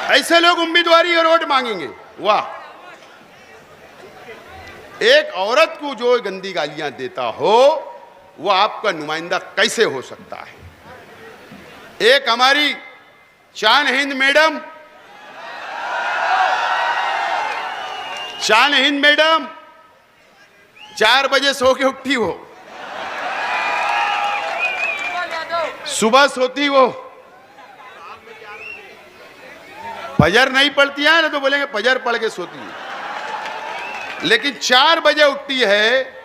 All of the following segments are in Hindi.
ऐसे लोग उम्मीदवारी और वोट मांगेंगे? वाह! एक औरत को जो गंदी गालियां देता हो वो आपका नुमाइंदा कैसे हो सकता है? एक हमारी शान हिंद मैडम, 4 बजे सो के उठती हो, सुबह सोती वो, फजर नहीं पढ़ती है ना तो बोलेंगे फजर पढ़ के सोती है, लेकिन 4 बजे उठती है।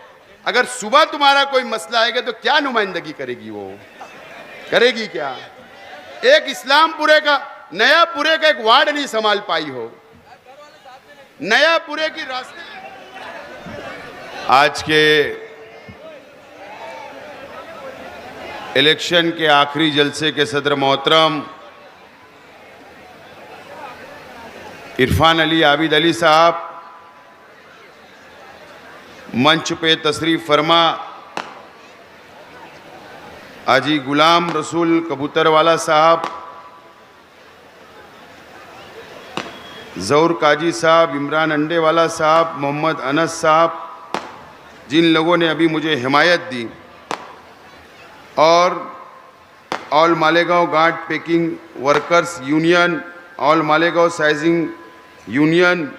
अगर सुबह तुम्हारा कोई मसला आएगा तो क्या नुमाइंदगी करेगी? वो करेगी क्या? एक इस्लामपुरे का, नयापुरे का एक वार्ड नहीं संभाल पाई हो, नयापुरे की रास्ते। आज के इलेक्शन के आखिरी जलसे के सदर मोहतरम इरफान अली आबिद अली साहब, मंच पे तशरीफ फरमा हाजी गुलाम रसूल कबूतरवाला साहब, ज़ौर काजी साहब, इमरान अंडेवाला साहब, मोहम्मद अनस साहब, जिन लोगों ने अभी मुझे हिमायत दी, और all Malegaon guard packing workers union, all Malegaon sizing union,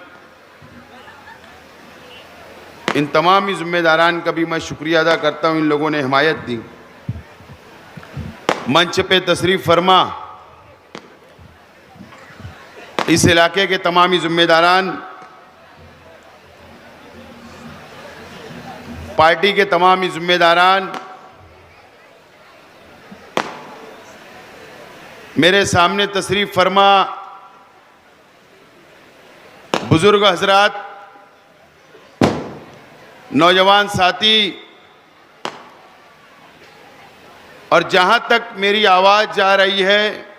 इन तमाम ज़िम्मेदारान का भी मैं शुक्रिया अदा करता हूँ। इन लोगों ने हिमायत दी। मंच पे तशरीफ फरमा इस इलाके के तमामी ज़िम्मेदारान, पार्टी के तमामी ज़िम्मेदारान, मेरे सामने तशरीफ फरमा बुजुर्ग हजरात, नौजवान साथी, और जहां तक मेरी आवाज़ जा रही है,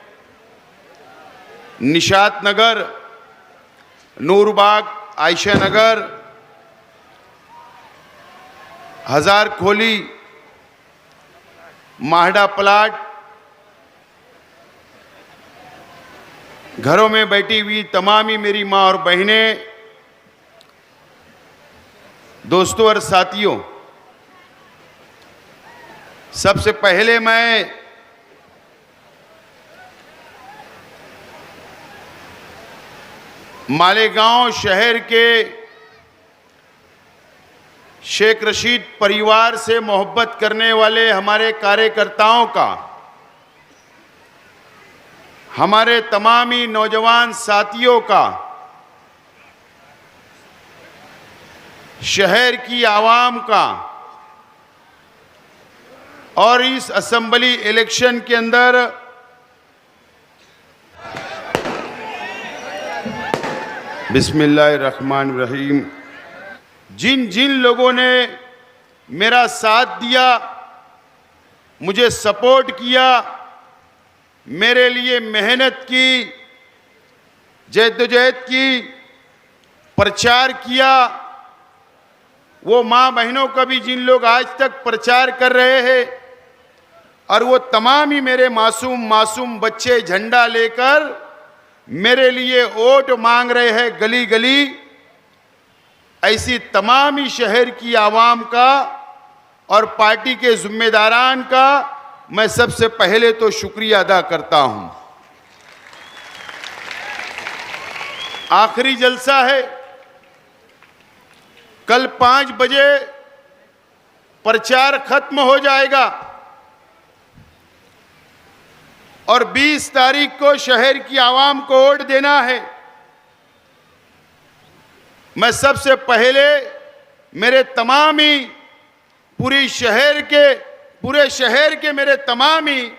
निशात नगर, नूरबाग, आयशा नगर, हजार खोली, माहडा प्लाट, घरों में बैठी हुई तमामी मेरी माँ और बहनें, दोस्तों और साथियों, सबसे पहले मैं मालेगांव शहर के शेख रशीद परिवार से मोहब्बत करने वाले हमारे कार्यकर्ताओं का, हमारे तमामी नौजवान साथियों का, शहर की आवाम का, और इस असेंबली इलेक्शन के अंदर बिस्मिल्लाहिर्रहमानिर्रहीम जिन जिन लोगों ने मेरा साथ दिया, मुझे सपोर्ट किया, मेरे लिए मेहनत की, जद्दोजहद की, प्रचार किया, वो माँ बहनों का भी जिन लोग आज तक प्रचार कर रहे हैं, और वो तमाम ही मेरे मासूम बच्चे झंडा लेकर मेरे लिए वोट मांग रहे हैं गली गली, ऐसी तमाम ही शहर की आवाम का और पार्टी के जिम्मेदारान का मैं सबसे पहले तो शुक्रिया अदा करता हूं। आखिरी जलसा है, कल 5 बजे प्रचार खत्म हो जाएगा और 20 तारीख को शहर की आवाम को वोट देना है। मैं सबसे पहले मेरे तमामी पूरे शहर के मेरे तमामी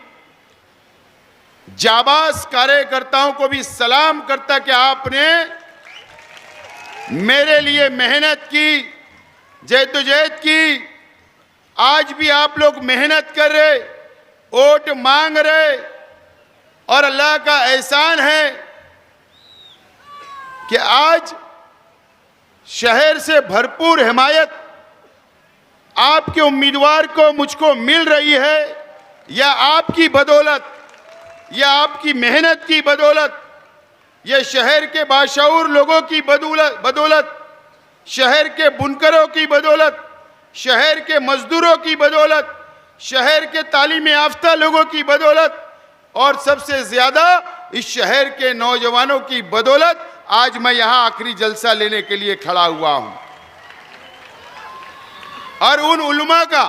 जाबाज कार्यकर्ताओं को भी सलाम करता कि आपने मेरे लिए मेहनत की, जद्दोजहद की, आज भी आप लोग मेहनत कर रहे, वोट मांग रहे, और अल्लाह का एहसान है कि आज शहर से भरपूर हिमायत आपके उम्मीदवार को मुझको मिल रही है, या आपकी बदौलत, या आपकी मेहनत की बदौलत, ये शहर के बाशऊर लोगों की बदौलत, शहर के बुनकरों की बदौलत, शहर के मजदूरों की बदौलत, शहर के तालीम याफ्ता लोगों की बदौलत और सबसे ज्यादा इस शहर के नौजवानों की बदौलत आज मैं यहां आखिरी जलसा लेने के लिए खड़ा हुआ हूं। और उन उलमा का,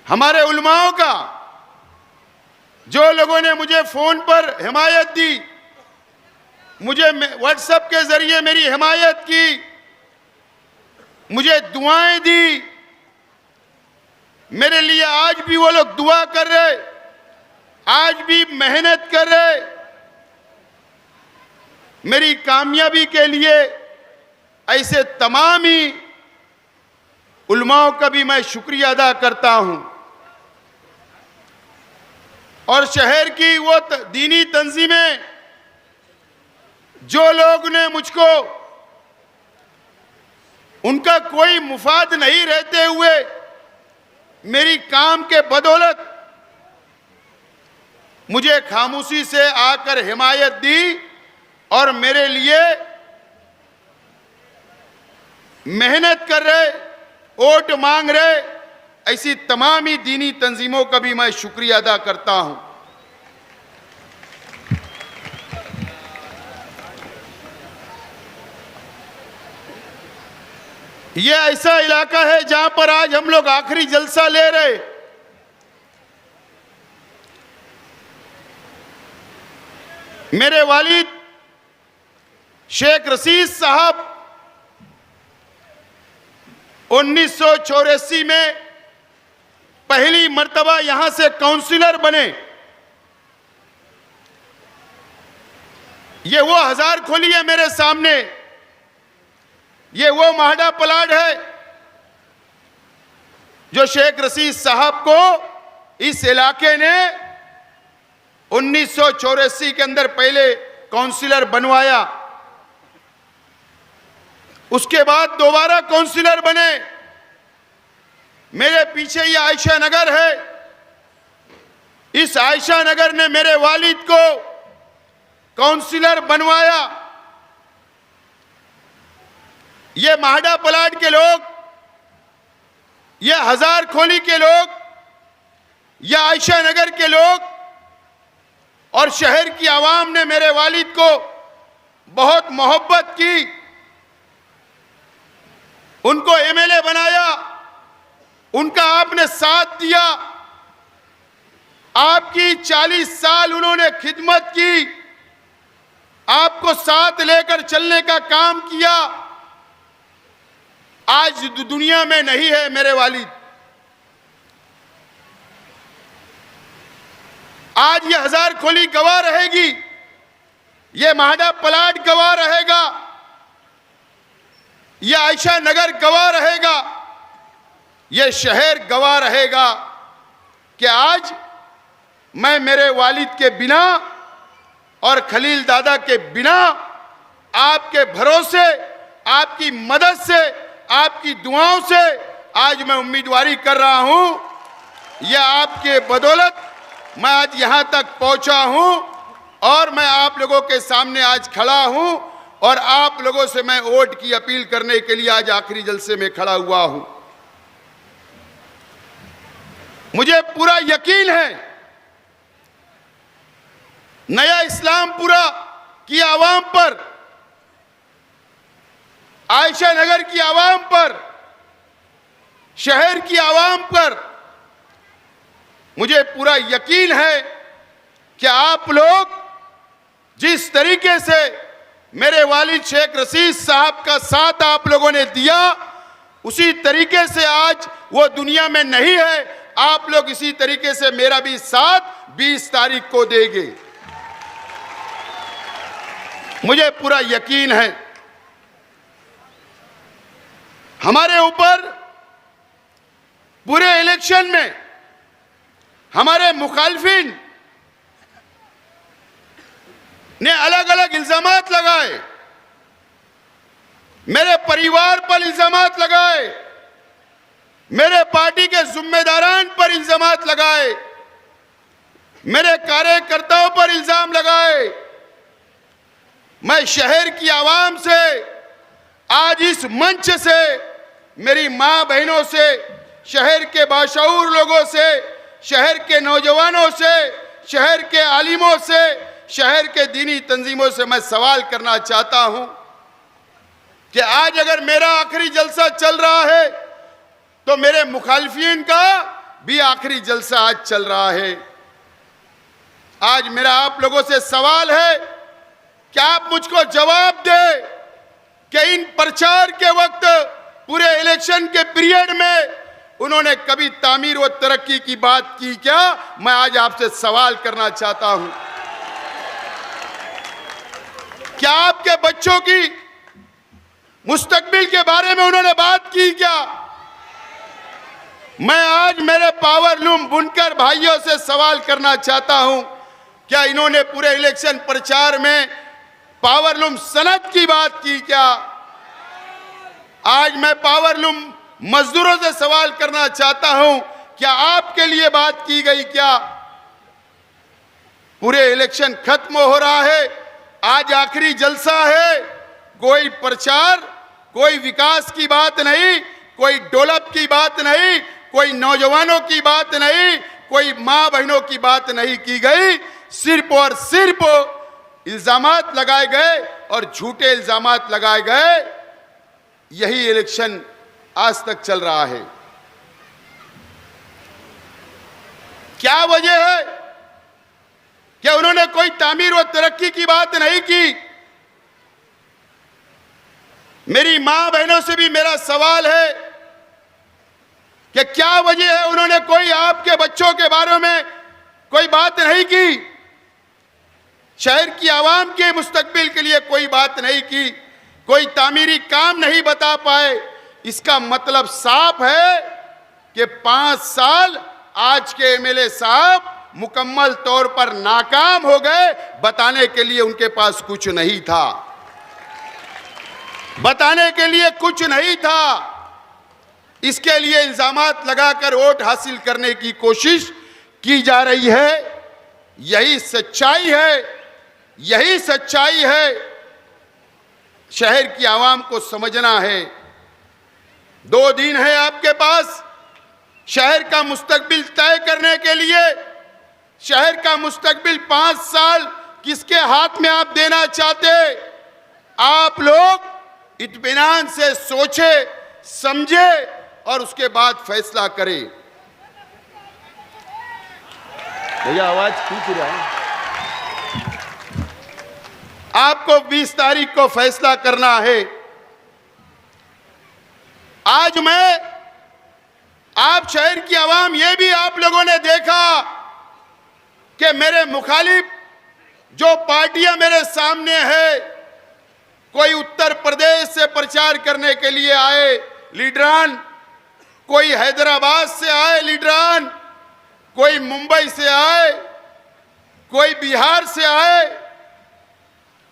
हमारे उलमाओं का, जो लोगों ने मुझे फोन पर हिमायत दी, मुझे व्हाट्सएप के जरिए मेरी हिमायत की, मुझे दुआएं दी, मेरे लिए आज भी वो लोग दुआ कर रहे, आज भी मेहनत कर रहे, मेरी कामयाबी के लिए, ऐसे तमाम ही उलमाओं का भी मैं शुक्रिया अदा करता हूं। और शहर की वो दीनी तंजीमें, जो लोग ने मुझको, उनका कोई मुफाद नहीं रहते हुए मेरी काम के बदौलत मुझे खामोशी से आकर हिमायत दी और मेरे लिए मेहनत कर रहे, वोट मांग रहे, ऐसी तमाम ही दीनी तंजीमों का भी मैं शुक्रिया अदा करता हूं। यह ऐसा इलाका है जहां पर आज हम लोग आखिरी जलसा ले रहे। मेरे वालिद शेख रशीद साहब 1984 में पहली मर्तबा यहां से काउंसिलर बने। ये वो हजार खोली है मेरे सामने, ये वो माहडा प्लाट है जो शेख रशीद साहब को इस इलाके ने 1984 के अंदर पहले काउंसिलर बनवाया। उसके बाद दोबारा काउंसिलर बने। मेरे पीछे ये आयशा नगर है, इस आयशा नगर ने मेरे वालिद को काउंसिलर बनवाया। ये माहडा प्लाट के लोग, ये हजार खोली के लोग, ये आयशा नगर के लोग और शहर की आवाम ने मेरे वालिद को बहुत मोहब्बत की, उनको एमएलए बनाया, उनका आपने साथ दिया। आपकी 40 साल उन्होंने खिदमत की, आपको साथ लेकर चलने का काम किया। आज दुनिया में नहीं है मेरे वालिद। आज ये हजार खोली गवाह रहेगी, ये माहडा प्लाट गवाह रहेगा, ये आयशा नगर गवाह रहेगा, ये शहर गवाह रहेगा कि आज मैं मेरे वालिद के बिना और खलील दादा के बिना, आपके भरोसे, आपकी मदद से, आपकी दुआओं से आज मैं उम्मीदवारी कर रहा हूं। यह आपके बदौलत मैं आज यहां तक पहुंचा हूं और मैं आप लोगों के सामने आज खड़ा हूं और आप लोगों से मैं वोट की अपील करने के लिए आज आखिरी जलसे में खड़ा हुआ हूं। मुझे पूरा यकीन है नया इस्लामपुरा की आवाम पर, आयशा नगर की आवाम पर, शहर की आवाम पर मुझे पूरा यकीन है कि आप लोग जिस तरीके से मेरे वालिद शेख रशीद साहब का साथ आप लोगों ने दिया, उसी तरीके से आज वो दुनिया में नहीं है। आप लोग इसी तरीके से मेरा भी साथ 20 तारीख को देंगे, मुझे पूरा यकीन है। हमारे ऊपर पूरे इलेक्शन में हमारे मुखालफिन ने अलग अलग इल्जामात लगाए, मेरे परिवार पर इल्जामात लगाए, मेरे पार्टी के जिम्मेदारान पर इल्जामात लगाए, मेरे कार्यकर्ताओं पर इल्जाम लगाए, मैं शहर की आवाम से, आज इस मंच से, मेरी माँ बहनों से, शहर के बाशऊर लोगों से, शहर के नौजवानों से, शहर के आलिमों से, शहर के दीनी तंजीमों से मैं सवाल करना चाहता हूं कि आज अगर मेरा आखिरी जलसा चल रहा है तो मेरे मुखालिफिन का भी आखिरी जलसा आज चल रहा है। आज मेरा आप लोगों से सवाल है कि आप मुझको जवाब दें कि इन प्रचार के वक्त पूरे इलेक्शन के पीरियड में उन्होंने कभी तामीर व तरक्की की बात की क्या? मैं आज आपसे सवाल करना चाहता हूं। क्या आपके बच्चों की मुस्तकबिल के बारे में उन्होंने बात की क्या? मैं आज मेरे पावरलूम बुनकर भाइयों से सवाल करना चाहता हूं, क्या इन्होंने पूरे इलेक्शन प्रचार में पावरलूम सनद की बात की क्या? आज मैं पावरलूम मजदूरों से सवाल करना चाहता हूं, क्या आपके लिए बात की गई क्या? पूरे इलेक्शन खत्म हो रहा है, आज आखिरी जलसा है, कोई प्रचार, कोई विकास की बात नहीं, कोई डेवलप की बात नहीं, कोई नौजवानों की बात नहीं, कोई मां बहनों की बात नहीं की गई। सिर्फ और सिर्फ इल्जामात लगाए गए और झूठे इल्जामात लगाए गए। यही इलेक्शन आज तक चल रहा है। क्या वजह है? क्या उन्होंने कोई तामीर व तरक्की की बात नहीं की? मेरी मां बहनों से भी मेरा सवाल है कि क्या वजह है उन्होंने कोई आपके बच्चों के बारे में कोई बात नहीं की? शहर की आवाम के मुस्तकबिल के लिए कोई बात नहीं की, कोई तामीरी काम नहीं बता पाए। इसका मतलब साफ है कि 5 साल आज के एमएलए साहब मुकम्मल तौर पर नाकाम हो गए। बताने के लिए उनके पास कुछ नहीं था, बताने के लिए कुछ नहीं था। इसके लिए इल्जामात लगाकर वोट हासिल करने की कोशिश की जा रही है। यही सच्चाई है, यही सच्चाई है। शहर की आवाम को समझना है। 2 दिन है आपके पास शहर का मुस्तकबिल तय करने के लिए। शहर का मुस्तकबिल 5 साल किसके हाथ में आप देना चाहते? आप लोग इत्मीनान से सोचे, समझे और उसके बाद फैसला करें। भैया आवाज खींच रहा है। आपको 20 तारीख को फैसला करना है। आज मैं, आप शहर की आवाम, ये भी आप लोगों ने देखा कि मेरे मुखालिफ जो पार्टियां मेरे सामने है, कोई उत्तर प्रदेश से प्रचार करने के लिए आए लीडरान, कोई हैदराबाद से आए लीडरान, कोई मुंबई से आए, कोई बिहार से आए।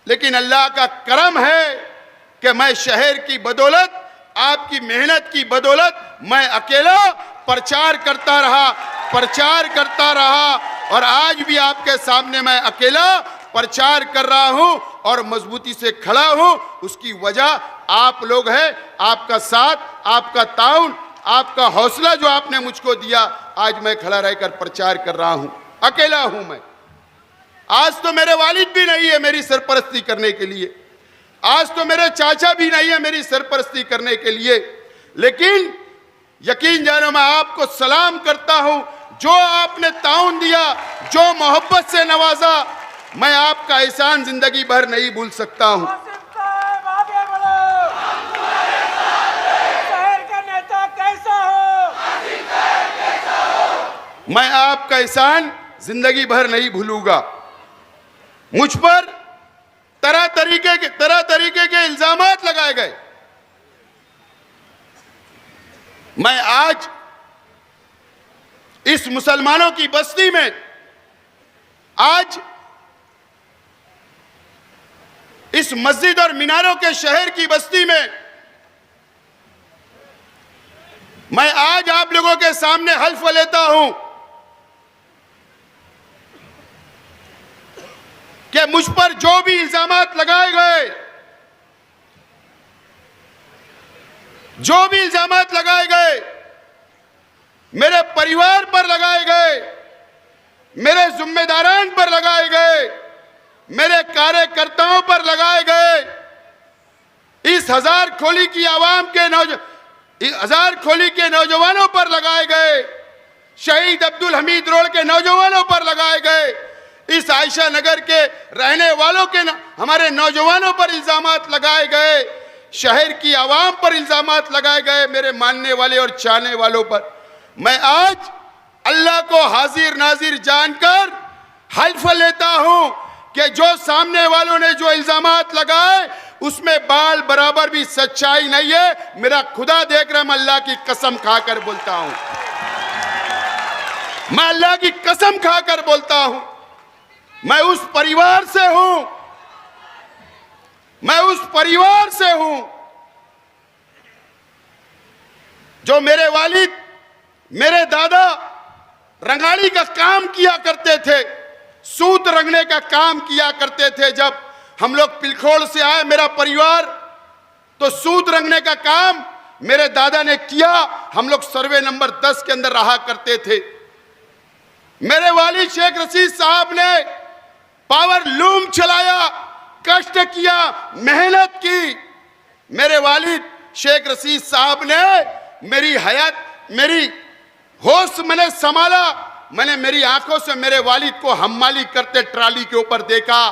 लेकिन अल्लाह का करम है कि मैं शहर की बदौलत, आपकी मेहनत की बदौलत मैं अकेला प्रचार करता रहा, प्रचार करता रहा और आज भी आपके सामने मैं अकेला प्रचार कर रहा हूं और मजबूती से खड़ा हूं। उसकी वजह आप लोग हैं, आपका साथ, आपका ताउन, आपका हौसला जो आपने मुझको दिया। आज मैं खड़ा रहकर प्रचार कर रहा हूं, अकेला हूं मैं। आज तो मेरे वालिद भी नहीं है मेरी सरपरस्ती करने के लिए, आज तो मेरे चाचा भी नहीं है मेरी सरपरस्ती करने के लिए। लेकिन यकीन जानो मैं आपको सलाम करता हूं, जो आपने ताउन दिया, जो मोहब्बत से नवाजा, मैं आपका एहसान जिंदगी भर नहीं भूल सकता हूं। शहर का नेता कैसा हो? मैं आपका एहसान जिंदगी भर नहीं भूलूंगा। मुझ पर तरह तरीके के इल्जामात लगाए गए। मैं आज इस मुसलमानों की बस्ती में, आज इस मस्जिद और मीनारों के शहर की बस्ती में, मैं आज आप लोगों के सामने हल्फ लेता हूं कि कि मुझ पर जो भी इल्जामात लगाए गए, जो भी इल्जामात लगाए गए, मेरे परिवार पर लगाए गए, मेरे जिम्मेदारान पर लगाए गए, मेरे कार्यकर्ताओं पर लगाए गए, इस हजार खोली की आवाम के हजार खोली के नौजवानों पर लगाए गए, शहीद अब्दुल हमीद रोड के नौजवानों पर लगाए गए, इस आयशा नगर के रहने वालों के हमारे नौजवानों पर इल्जामात लगाए गए, शहर की आवाम पर इल्जामात लगाए गए, मेरे मानने वाले और चाहने वालों पर। मैं आज अल्लाह को हाजिर नाजिर जानकर हल्फ लेता हूं कि जो सामने वालों ने जो इल्जामात लगाए उसमें बाल बराबर भी सच्चाई नहीं है। मेरा खुदा देख रहा है, मैं अल्लाह की कसम खाकर बोलता हूं, मैं अल्लाह की कसम खाकर बोलता हूं, मैं उस परिवार से हूं, मैं उस परिवार से हूं जो मेरे वालिद, मेरे दादा रंगाली का काम किया करते थे, सूत रंगने का काम किया करते थे। जब हम लोग पिलखोड़ से आए मेरा परिवार, तो सूत रंगने का काम मेरे दादा ने किया। हम लोग सर्वे नंबर 10 के अंदर रहा करते थे। मेरे वालिद शेख रशीद साहब ने पावर लूम चलाया, कष्ट किया, मेहनत की। मेरे वालिद शेख रशीद साहब ने मेरी हयात, मेरी होश मैंने संभाला। मैंने मेरी आंखों से मेरे वालिद को हम्माली करते ट्राली के ऊपर देखा।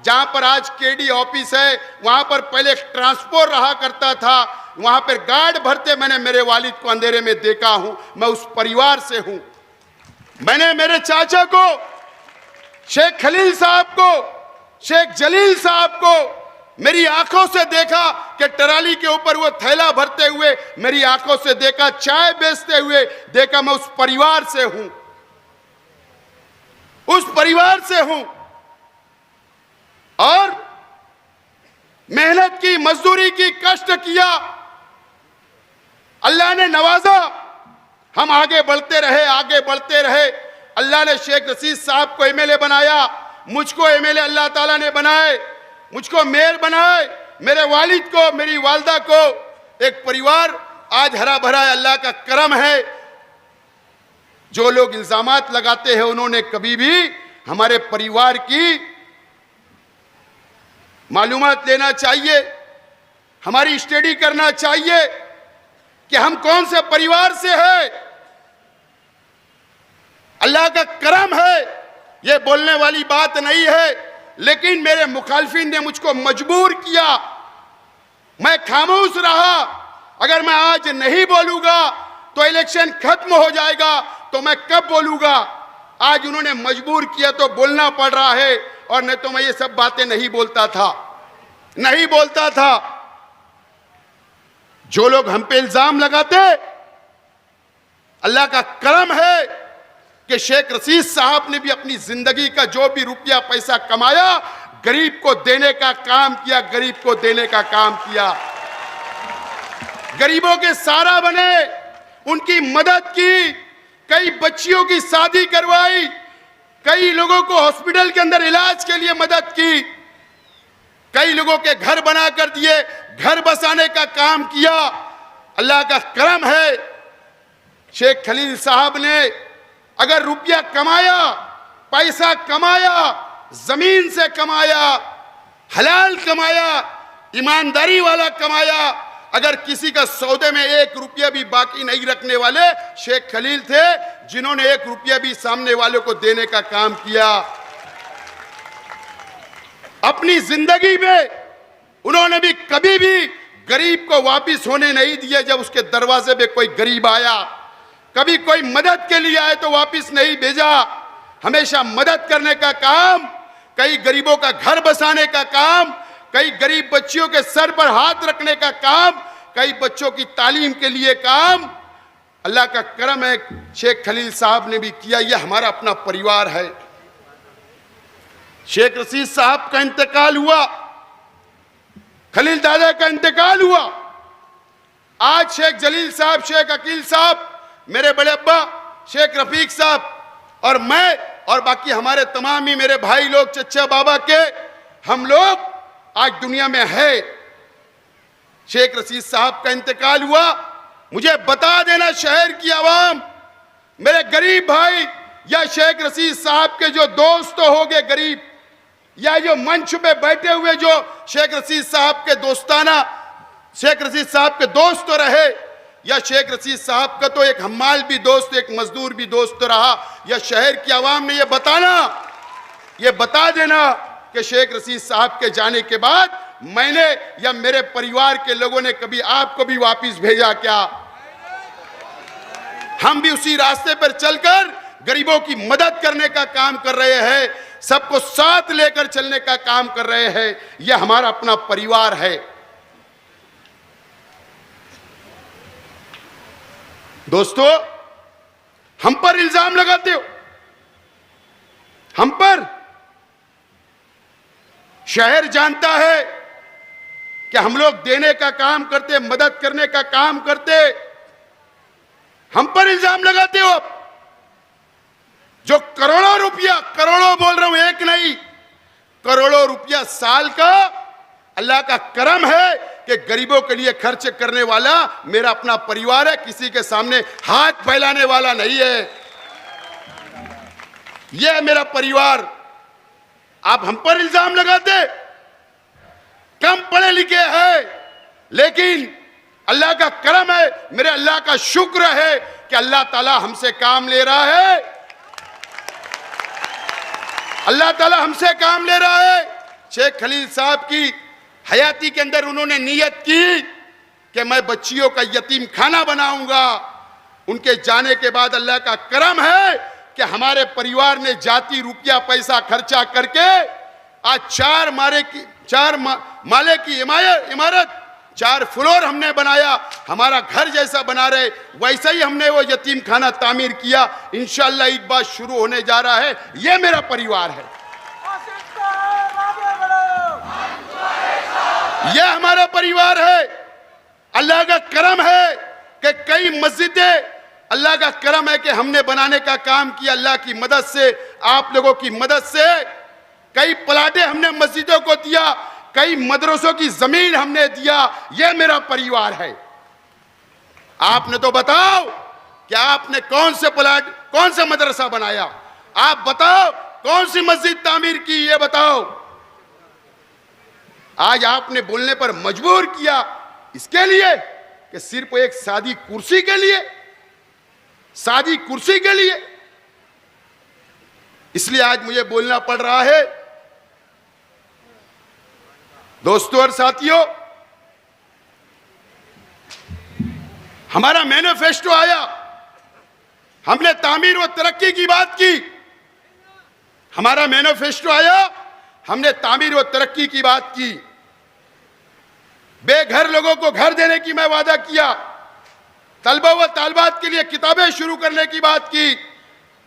जहां पर आज केडी ऑफिस है, वहां पर पहले ट्रांसपोर्ट रहा करता था, वहां पर गार्ड भरते मैंने मेरे वालिद को अंधेरे में देखा हूं। मैं उस परिवार से हूं। मैंने मेरे चाचा को, शेख खलील साहब को, शेख जलील साहब को मेरी आंखों से देखा कि ट्राली के ऊपर वो थैला भरते हुए मेरी आंखों से देखा, चाय बेचते हुए देखा। मैं उस परिवार से हूं, उस परिवार से हूं। और मेहनत की, मजदूरी की, कष्ट किया, अल्लाह ने नवाजा। हम आगे बढ़ते रहे, आगे बढ़ते रहे। अल्लाह ने शेख रशीद साहब को एमएलए बनाया, मुझको एमएलए अल्लाह ताला ने बनाए, मुझको मेयर बनाए, मेरे वालिद को, मेरी वालदा को। एक परिवार आज हरा भरा है, अल्लाह का करम है। जो लोग इल्जामात लगाते हैं उन्होंने कभी भी हमारे परिवार की मालूमात लेना चाहिए, हमारी स्टडी करना चाहिए कि हम कौन से परिवार से हैं। अल्लाह का करम है, ये बोलने वाली बात नहीं है, लेकिन मेरे मुखालफिन ने मुझको मजबूर किया। मैं खामोश रहा। अगर मैं आज नहीं बोलूंगा तो इलेक्शन खत्म हो जाएगा, तो मैं कब बोलूंगा। आज उन्होंने मजबूर किया तो बोलना पड़ रहा है, और नहीं तो मैं ये सब बातें नहीं बोलता था, नहीं बोलता था। जो लोग हम पे इल्जाम लगाते, अल्लाह का करम है कि शेख रशीद साहब ने भी अपनी जिंदगी का जो भी रुपया पैसा कमाया गरीब को देने का काम किया, गरीब को देने का काम किया। गरीबों के सहारा बने, उनकी मदद की, कई बच्चियों की शादी करवाई, कई लोगों को हॉस्पिटल के अंदर इलाज के लिए मदद की, कई लोगों के घर बना कर दिए, घर बसाने का काम किया। अल्लाह का करम है। शेख खलील साहब ने अगर रुपया कमाया, पैसा कमाया, जमीन से कमाया, हलाल कमाया, ईमानदारी वाला कमाया, अगर किसी का सौदे में 1 रुपया भी बाकी नहीं रखने वाले शेख खलील थे, जिन्होंने 1 रुपया भी सामने वाले को देने का काम किया। अपनी जिंदगी में उन्होंने भी कभी भी गरीब को वापिस होने नहीं दिया। जब उसके दरवाजे पे कोई गरीब आया, कभी कोई मदद के लिए आए तो वापिस नहीं भेजा। हमेशा मदद करने का काम, कई गरीबों का घर बसाने का काम, कई गरीब बच्चियों के सर पर हाथ रखने का काम, कई बच्चों की तालीम के लिए काम। अल्लाह का करम है, शेख खलील साहब ने भी किया। यह हमारा अपना परिवार है। शेख रशीद साहब का इंतकाल हुआ, खलील दादा का इंतकाल हुआ। आज शेख जलील साहब, शेख अकील साहब, मेरे बड़े अब्बा शेख रफीक साहब और मैं और बाकी हमारे तमाम ही मेरे भाई लोग चच्चा बाबा के, हम लोग आज दुनिया में है। शेख रशीद साहब का इंतकाल हुआ, मुझे बता देना शहर की आवाम, मेरे गरीब भाई, या शेख रशीद साहब के जो दोस्त हो गए गरीब, या जो मंच पे बैठे हुए जो शेख रशीद साहब के दोस्ताना, शेख रशीद साहब के दोस्त तो रहे, या शेख रशीद साहब का तो एक हम्माल भी दोस्त, एक मजदूर भी दोस्त रहा, या शहर की आवाम ने ये बताना, ये बता देना कि शेख रशीद साहब के जाने के बाद मैंने या मेरे परिवार के लोगों ने कभी आपको भी वापस भेजा क्या? हम भी उसी रास्ते पर चलकर गरीबों की मदद करने का काम कर रहे हैं, सबको साथ लेकर चलने का काम कर रहे हैं। यह हमारा अपना परिवार है। दोस्तों, हम पर इल्जाम लगाते हो, हम पर। शहर जानता है कि हम लोग देने का काम करते, मदद करने का काम करते, हम पर इल्जाम लगाते हो। अब जो करोड़ों रुपया, करोड़ों बोल रहा हूं, एक नहीं, करोड़ों रुपया साल का अल्लाह का करम है कि गरीबों के लिए खर्च करने वाला मेरा अपना परिवार है, किसी के सामने हाथ फैलाने वाला नहीं है। यह है मेरा परिवार। आप हम पर इल्जाम लगाते, कम पढ़े लिखे हैं, लेकिन अल्लाह का करम है, मेरे अल्लाह का शुक्र है कि अल्लाह ताला हमसे काम ले रहा है, अल्लाह ताला हमसे काम ले रहा है। शेख खलील साहब की हयाती के अंदर उन्होंने नियत की कि मैं बच्चियों का यतीम खाना बनाऊंगा। उनके जाने के बाद अल्लाह का करम है कि हमारे परिवार ने जाती रुपया पैसा खर्चा करके आज चार माले की इमारत, 4 फ्लोर हमने बनाया, हमारा घर जैसा बना रहे वैसा ही हमने वो यतीम खाना तामीर किया। इंशाअल्लाह ईद बाद शुरू होने जा रहा है। ये मेरा परिवार है, यह हमारा परिवार है। अल्लाह का करम है कि कई मस्जिदें, अल्लाह का करम है कि हमने बनाने का काम किया अल्लाह की मदद से, आप लोगों की मदद से। कई प्लाटें हमने मस्जिदों को दिया, कई मदरसों की जमीन हमने दिया। यह मेरा परिवार है। आपने तो बताओ कि आपने कौन से प्लाट, कौन सा मदरसा बनाया, आप बताओ कौन सी मस्जिद तामीर की, ये बताओ। आज आपने बोलने पर मजबूर किया इसके लिए कि सिर्फ एक सादी कुर्सी के लिए, सादी कुर्सी के लिए। इसलिए आज मुझे बोलना पड़ रहा है। दोस्तों और साथियों, हमारा मैनिफेस्टो आया, हमने तामीर व तरक्की की बात की। हमारा मैनिफेस्टो आया, हमने तामीर व तरक्की की बात की। बेघर लोगों को घर देने की मैं वादा किया, तलबा व तालबात के लिए किताबें शुरू करने की बात की,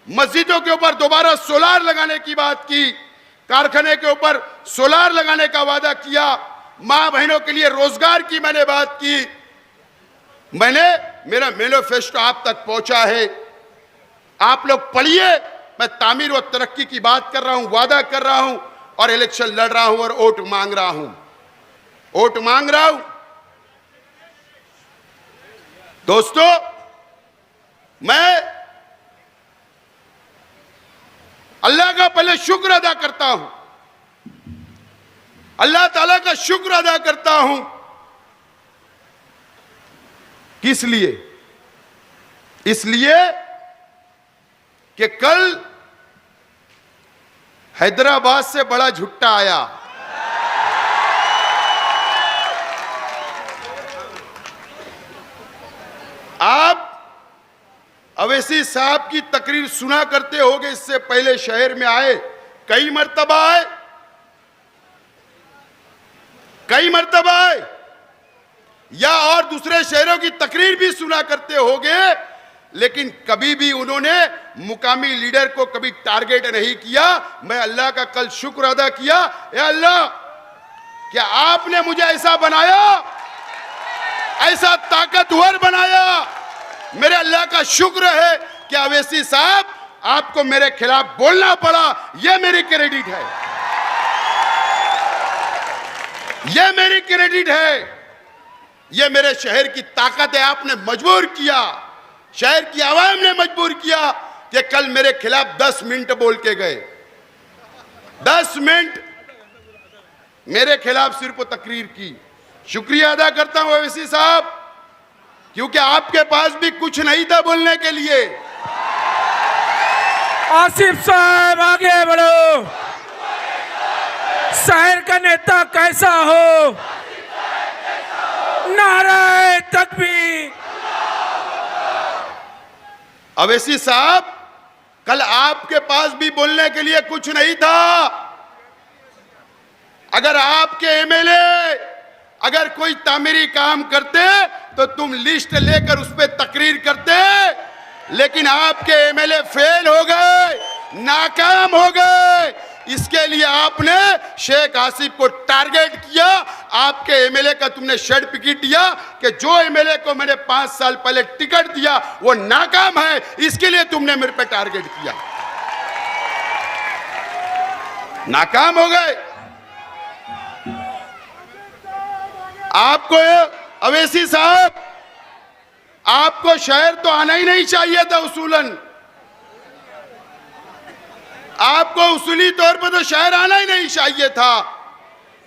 मस्जिदों के ऊपर दोबारा सोलार लगाने की बात की, कारखाने के ऊपर सोलार लगाने का वादा किया, मां बहनों के लिए रोजगार की मैंने बात की। मेरा मैनिफेस्टो आप तक पहुंचा है, आप लोग पढ़िए। मैं तामीर व तरक्की की बात कर रहा हूं, वादा कर रहा हूं, और इलेक्शन लड़ रहा हूं और वोट मांग रहा हूं, वोट मांग रहा हूं। दोस्तों, मैं अल्लाह का पहले शुक्र अदा करता हूं, अल्लाह ताला का शुक्र अदा करता हूं। किस लिए? इसलिए कि कल हैदराबाद से बड़ा झुट्टा आया। आप अवैसी साहब की तकरीर सुना करते होगे, इससे पहले शहर में आए, कई मर्तबा आए, कई मर्तबा आए, या और दूसरे शहरों की तकरीर भी सुना करते होगे, लेकिन कभी भी उन्होंने मुकामी लीडर को कभी टारगेट नहीं किया। मैं अल्लाह का कल शुक्र अदा किया, या अल्लाह, क्या आपने मुझे ऐसा बनाया, ऐसा ताकतवर बनाया। मेरे अल्लाह का शुक्र है कि अवैसी साहब आपको मेरे खिलाफ बोलना पड़ा, यह मेरी क्रेडिट है, यह मेरी क्रेडिट है, यह मेरे शहर की ताकत है। आपने मजबूर किया, शहर की आवाम ने मजबूर किया कि कल मेरे खिलाफ 10 मिनट बोल के गए, 10 मिनट मेरे खिलाफ सिर्फ तकरीर की। शुक्रिया अदा करता हूं ओवैसी साहब, क्योंकि आपके पास भी कुछ नहीं था बोलने के लिए। आसिफ साहब आगे बढ़ो। शहर का नेता कैसा हो? नारे तकबीर। ओवैसी साहब, कल आपके पास भी बोलने के लिए कुछ नहीं था। अगर आपके एमएलए अगर कोई तामीरी काम करते तो तुम लिस्ट लेकर उस पर तकरीर करते, लेकिन आपके एमएलए फेल हो गए, नाकाम हो गए। इसके लिए आपने शेख आसिफ को टारगेट किया। आपके एमएलए का तुमने सर्टिफिकेट दिया कि जो एमएलए को मैंने 5 साल पहले टिकट दिया वो नाकाम है, इसके लिए तुमने मेरे पे टारगेट किया। नाकाम हो गए। आपको ओवैसी साहब, आपको शहर तो आना ही नहीं चाहिए था उसूलन। आपको उसूली तौर पर तो शहर आना ही नहीं चाहिए था,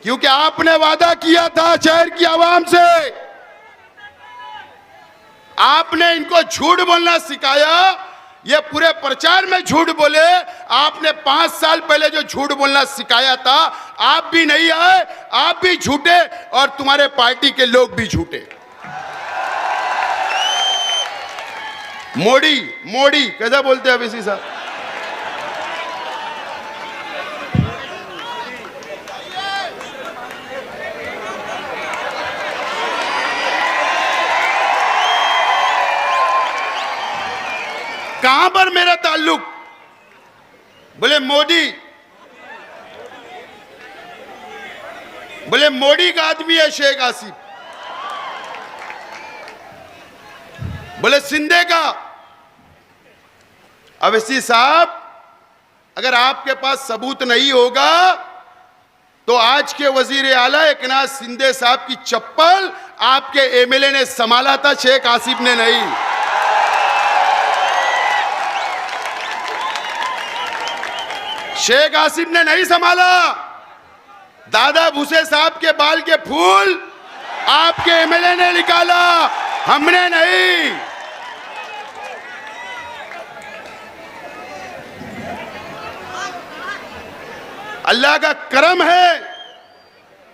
क्योंकि आपने वादा किया था शहर की आवाम से। आपने इनको झूठ बोलना सिखाया, ये पूरे प्रचार में झूठ बोले। आपने 5 साल पहले जो झूठ बोलना सिखाया था, आप भी नहीं आए, आप भी झूठे और तुम्हारे पार्टी के लोग भी झूठे। मोड़ी कैसा बोलते हैं ओवैसी साहब? कहां पर मेरा ताल्लुक? बोले मोदी, बोले मोदी का आदमी है शेख आसिफ, बोले सिंधे का। ओवैसी साहब, अगर आपके पास सबूत नहीं होगा तो आज के वजीर आला एकनाथ शिंदे साहब की चप्पल आपके एमएलए ने संभाला था, शेख आसिफ ने नहीं। शेख आसिफ ने नहीं संभाला। दादा भूसे साहब के बाल के फूल आपके एमएलए ने निकाला, हमने नहीं। अल्लाह का करम है।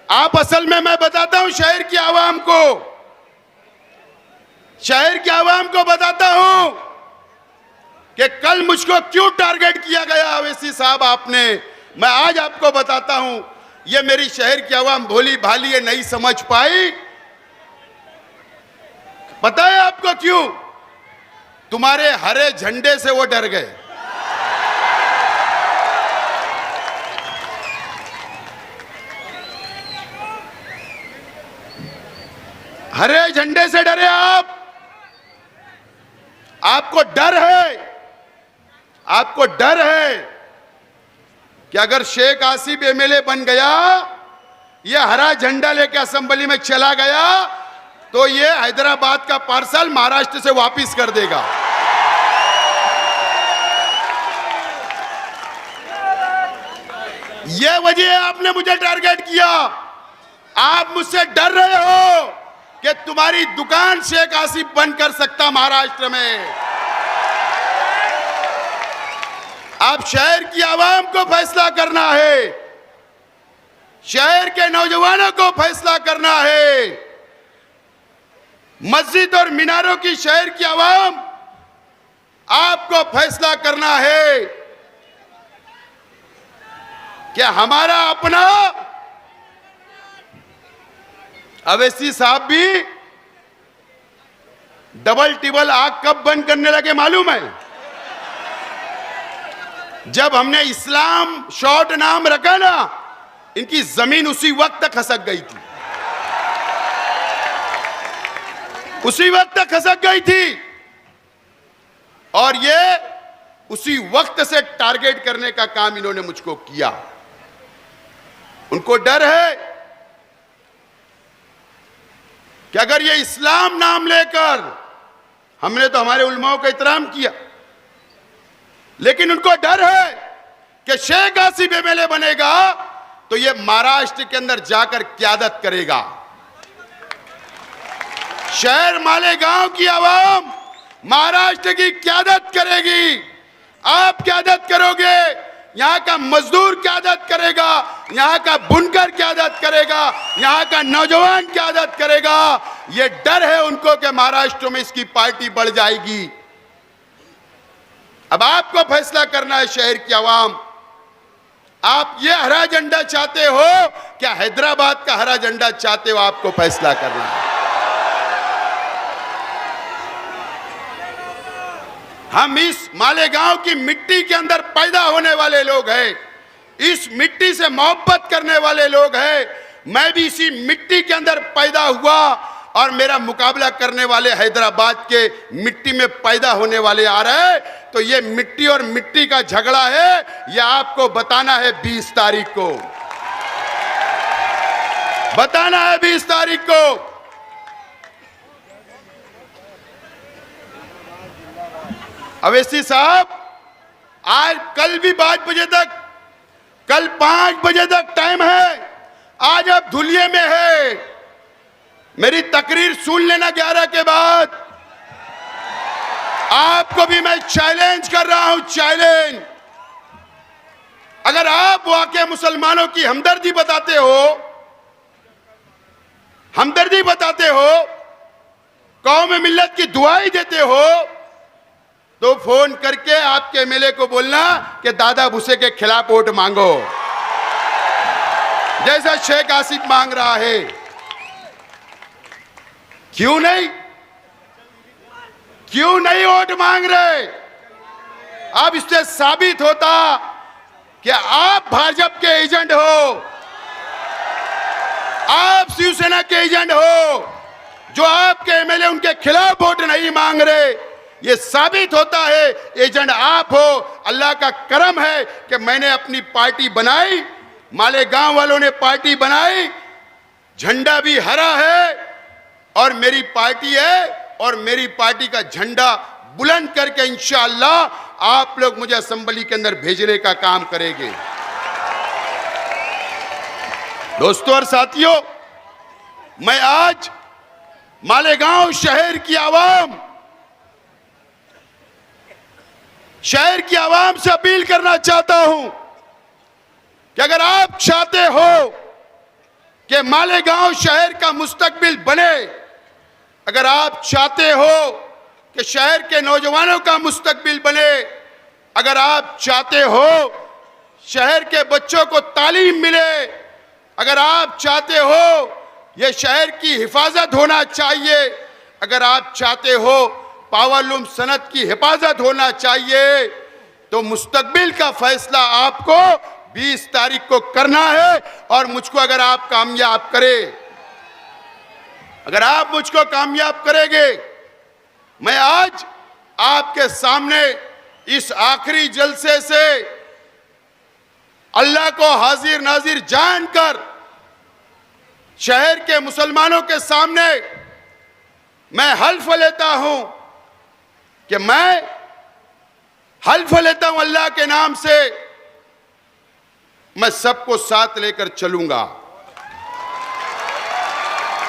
आप असल में, मैं बताता हूं शहर की आवाम को, शहर की आवाम को बताता हूं कि कल मुझको क्यों टारगेट किया गया ओवैसी साहब आपने। मैं आज आपको बताता हूं, ये मेरी शहर की आवाम भोली भाली है, नहीं समझ पाई। पता है आपको क्यों? तुम्हारे हरे झंडे से वो डर गए। हरे झंडे से डरे आप। आपको डर है, आपको डर है कि अगर शेख आसिफ एमएलए बन गया, ये हरा झंडा लेके असेंबली में चला गया, तो ये हैदराबाद का पार्सल महाराष्ट्र से वापस कर देगा। ये वजह है आपने मुझे टारगेट किया। आप मुझसे डर रहे हो कि तुम्हारी दुकान शेख आसिफ बंद कर सकता महाराष्ट्र में। अब शहर की आवाम को फैसला करना है, शहर के नौजवानों को फैसला करना है। मस्जिद और मीनारों की शहर की आवाम, आपको फैसला करना है कि हमारा अपना। ओवैसी साहब भी डबल टिबल आग कब बंद करने लगे मालूम है? जब हमने इस्लाम शॉर्ट नाम रखा ना, इनकी जमीन उसी वक्त तक खसक गई थी, उसी वक्त तक खसक गई थी। और ये उसी वक्त से टारगेट करने का काम इन्होंने मुझको किया। उनको डर है कि अगर ये इस्लाम नाम लेकर, हमने तो हमारे उलमाओं का एहतराम किया, लेकिन उनको डर है कि शेख आसिफ एमएलए बनेगा तो ये महाराष्ट्र के अंदर जाकर क्यादत करेगा। शहर मालेगांव की आवाम महाराष्ट्र की क्यादत करेगी। आप क्यादत करोगे, यहां का मजदूर क्यादत करेगा, यहां का बुनकर क्यादत करेगा, यहां का नौजवान क्यादत करेगा। ये डर है उनको कि महाराष्ट्र में इसकी पार्टी बढ़ जाएगी। अब आपको फैसला करना है, शहर की आवाम, आप ये हरा झंडा चाहते हो क्या हैदराबाद का हरा झंडा चाहते हो? आपको फैसला करना है। हम इस मालेगांव की मिट्टी के अंदर पैदा होने वाले लोग हैं, इस मिट्टी से मोहब्बत करने वाले लोग हैं। मैं भी इसी मिट्टी के अंदर पैदा हुआ और मेरा मुकाबला करने वाले हैदराबाद के मिट्टी में पैदा होने वाले आ रहे हैं। तो ये मिट्टी और मिट्टी का झगड़ा है, ये आपको बताना है 20 तारीख को, बताना है 20 तारीख को। अवैसी साहब, आज कल भी 5 बजे तक, कल 5 बजे तक टाइम है, आज आप धुलिये में है। मेरी तकरीर सुन लेना 11 के बाद। आपको भी मैं चैलेंज कर रहा हूं, चैलेंज। अगर आप वाकई मुसलमानों की हमदर्दी बताते हो, हमदर्दी बताते हो, कौम मिल्लत की दुआई देते हो, तो फोन करके आपके एमएलए को बोलना कि दादा भूसे के खिलाफ वोट मांगो, जैसा शेख आसिफ मांग रहा है। क्यों नहीं, क्यों नहीं वोट मांग रहे? अब इससे साबित होता कि आप भाजपा के एजेंट हो, आप शिवसेना के एजेंट हो। जो आपके एमएलए उनके खिलाफ वोट नहीं मांग रहे, ये साबित होता है एजेंट आप हो। अल्लाह का करम है कि मैंने अपनी पार्टी बनाई, मालेगांव वालों ने पार्टी बनाई, झंडा भी हरा है और मेरी पार्टी है, और मेरी पार्टी का झंडा बुलंद करके इंशाअल्लाह आप लोग मुझे असेंबली के अंदर भेजने का काम करेंगे। दोस्तों और साथियों, मैं आज मालेगांव शहर की आवाम, शहर की आवाम से अपील करना चाहता हूं कि अगर आप चाहते हो कि मालेगांव शहर का मुस्तकबिल बने, अगर आप चाहते हो कि शहर के नौजवानों का मुस्तकबिल बने, अगर आप चाहते हो शहर के बच्चों को तालीम मिले, अगर आप चाहते हो ये शहर की हिफाजत होना चाहिए, अगर आप चाहते हो पावरलूम सनत की हिफाजत होना चाहिए, तो मुस्तकबिल का फैसला आपको 20 तारीख को करना है। और मुझको अगर आप कामयाब करें, अगर आप मुझको कामयाब करेंगे, मैं आज आपके सामने इस आखिरी जलसे से अल्लाह को हाजिर नाजिर जानकर शहर के मुसलमानों के सामने मैं हल्फ लेता हूं कि मैं हल्फ लेता हूं अल्लाह के नाम से, मैं सबको साथ लेकर चलूंगा।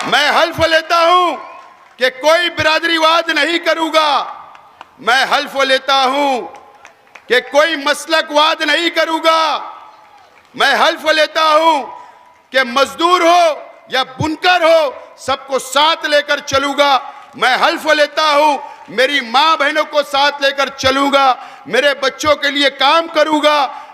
मैं हल्फ लेता हूं कि कोई बिरादरीवाद नहीं करूंगा। मैं हल्फ लेता हूं कि कोई मसलकवाद नहीं करूंगा। मैं हल्फ लेता हूं कि मजदूर हो या बुनकर हो, सबको साथ लेकर चलूंगा। मैं हल्फ लेता हूं मेरी मां बहनों को साथ लेकर चलूंगा, मेरे बच्चों के लिए काम करूंगा,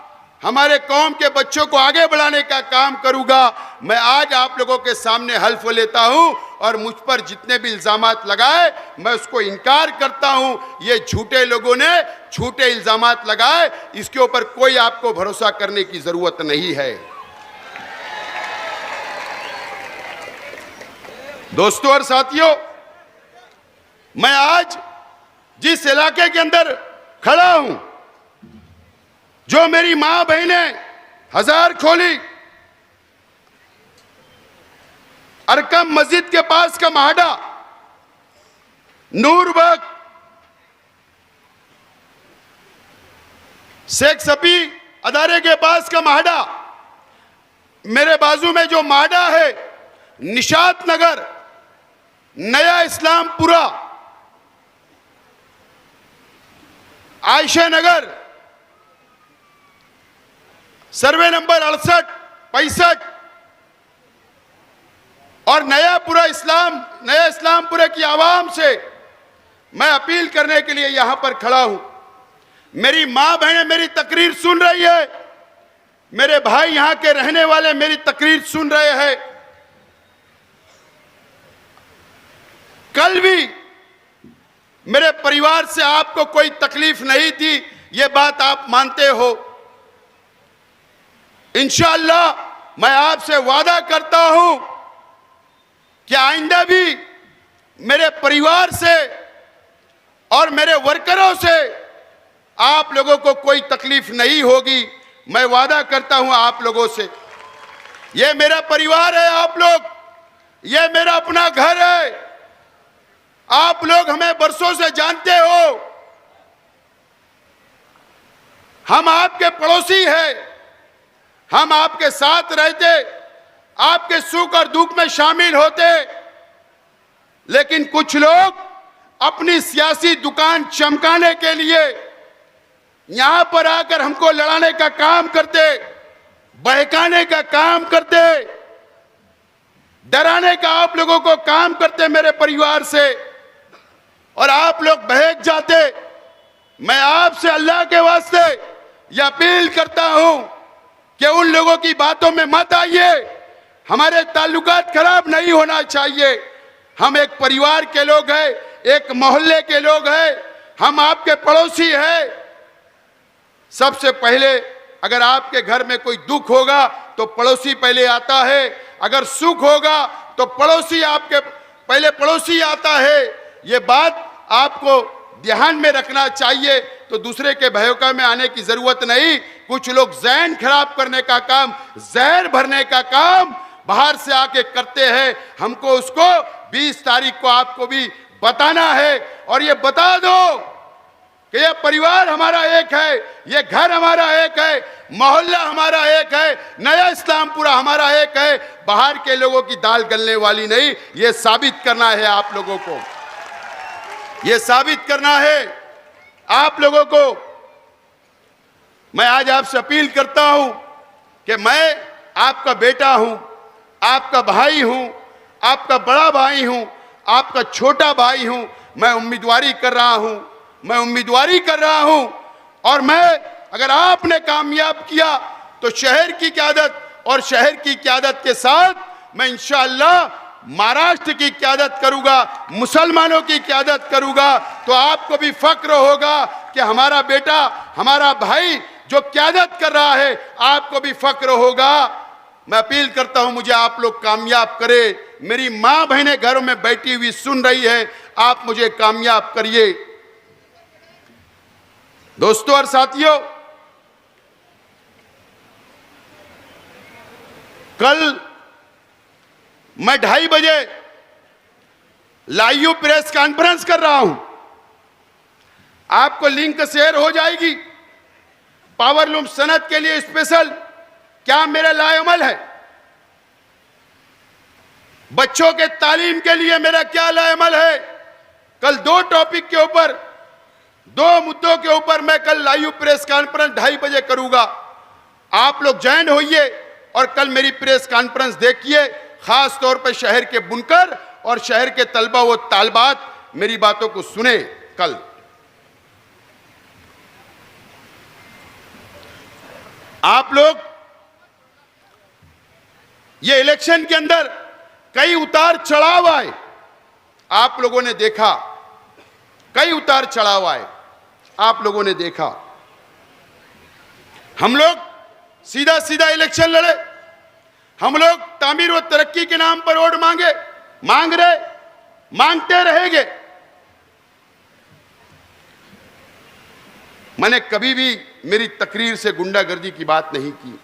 हमारे कौम के बच्चों को आगे बढ़ाने का काम करूंगा। मैं आज आप लोगों के सामने हल्फ लेता हूं और मुझ पर जितने भी इल्जामात लगाए मैं उसको इनकार करता हूं। ये झूठे लोगों ने झूठे इल्जामात लगाए, इसके ऊपर कोई आपको भरोसा करने की जरूरत नहीं है। दोस्तों और साथियों, मैं आज जिस इलाके के अंदर खड़ा हूं, जो मेरी मां बहनें हजार खोली, अरकम मस्जिद के पास का माहडा, नूरबाग, शेख सफी अदारे के पास का माहडा, मेरे बाजू में जो माहडा है निशात नगर, नया इस्लामपुरा, आयशा नगर, सर्वे नंबर 68, 65 और नया इस्लामपुरा की आवाम से मैं अपील करने के लिए यहां पर खड़ा हूं। मेरी मां बहनें मेरी तकरीर सुन रही है, मेरे भाई यहां के रहने वाले मेरी तकरीर सुन रहे हैं। कल भी मेरे परिवार से आपको कोई तकलीफ नहीं थी, ये बात आप मानते हो। इंशाअल्लाह मैं आपसे वादा करता हूं कि आइंदा भी मेरे परिवार से और मेरे वर्करों से आप लोगों को कोई तकलीफ नहीं होगी। मैं वादा करता हूं आप लोगों से। ये मेरा परिवार है, आप लोग, ये मेरा अपना घर है। आप लोग हमें बरसों से जानते हो, हम आपके पड़ोसी हैं, हम आपके साथ रहते, आपके सुख और दुख में शामिल होते। लेकिन कुछ लोग अपनी सियासी दुकान चमकाने के लिए यहां पर आकर हमको लड़ाने का काम करते, बहकाने का काम करते, डराने का आप लोगों को काम करते मेरे परिवार से, और आप लोग बहक जाते। मैं आपसे अल्लाह के वास्ते यह अपील करता हूं कि उन लोगों की बातों में मत आइए। हमारे ताल्लुकात खराब नहीं होना चाहिए। हम एक परिवार के लोग हैं, एक मोहल्ले के लोग हैं, हम आपके पड़ोसी हैं। सबसे पहले अगर आपके घर में कोई दुख होगा तो पड़ोसी पहले आता है, अगर सुख होगा तो पड़ोसी आपके पहले पड़ोसी आता है। ये बात आपको ध्यान में रखना चाहिए। तो दूसरे के भयका में आने की जरूरत नहीं। कुछ लोग ज़हन खराब करने का काम, जहर भरने का काम बाहर से आके करते हैं। हमको उसको 20 तारीख को आपको भी बताना है, और ये बता दो कि ये परिवार हमारा एक है, ये घर हमारा एक है, मोहल्ला हमारा एक है, नया इस्लामपुरा हमारा एक है। बाहर के लोगों की दाल गलने वाली नहीं। ये साबित करना है आप लोगों को, ये साबित करना है आप लोगों को। मैं आज आपसे अपील करता हूं कि मैं आपका बेटा हूं, आपका भाई हूं, आपका बड़ा भाई हूं, आपका छोटा भाई हूं। मैं उम्मीदवारी कर रहा हूं, और मैं अगर आपने कामयाब किया तो शहर की क़यादत और शहर की क़यादत के साथ मैं इंशाअल्लाह महाराष्ट्र की क़यादत करूंगा, मुसलमानों की क़यादत करूंगा। तो आपको भी फक्र होगा कि हमारा बेटा, हमारा भाई जो क़यादत कर रहा है, आपको भी फक्र होगा। मैं अपील करता हूं मुझे आप लोग कामयाब करें। मेरी मां बहनें घरों में बैठी हुई सुन रही है, आप मुझे कामयाब करिए। दोस्तों और साथियों, कल मैं 2:30 बजे लाइव प्रेस कॉन्फ्रेंस कर रहा हूं, आपको लिंक शेयर हो जाएगी। पावरलूम सनत के लिए स्पेशल क्या मेरा लाएअमल है, बच्चों के तालीम के लिए मेरा क्या लाएअमल है। कल 2 टॉपिक के ऊपर, 2 मुद्दों के ऊपर मैं कल लाइव प्रेस कॉन्फ्रेंस 2:30 बजे करूंगा। आप लोग ज्वाइन होइए और कल मेरी प्रेस कॉन्फ्रेंस देखिए। खास तौर पर शहर के बुनकर और शहर के तलबा व तालबात मेरी बातों को सुने। कल आप लोग ये इलेक्शन के अंदर कई उतार चढ़ाव आए, आप लोगों ने देखा, कई उतार चढ़ाव आए, आप लोगों ने देखा। हम लोग सीधा सीधा इलेक्शन लड़े, हम लोग तामीर व तरक्की के नाम पर वोट मांगते रहेंगे। मैंने कभी भी मेरी तकरीर से गुंडागर्दी की बात नहीं की,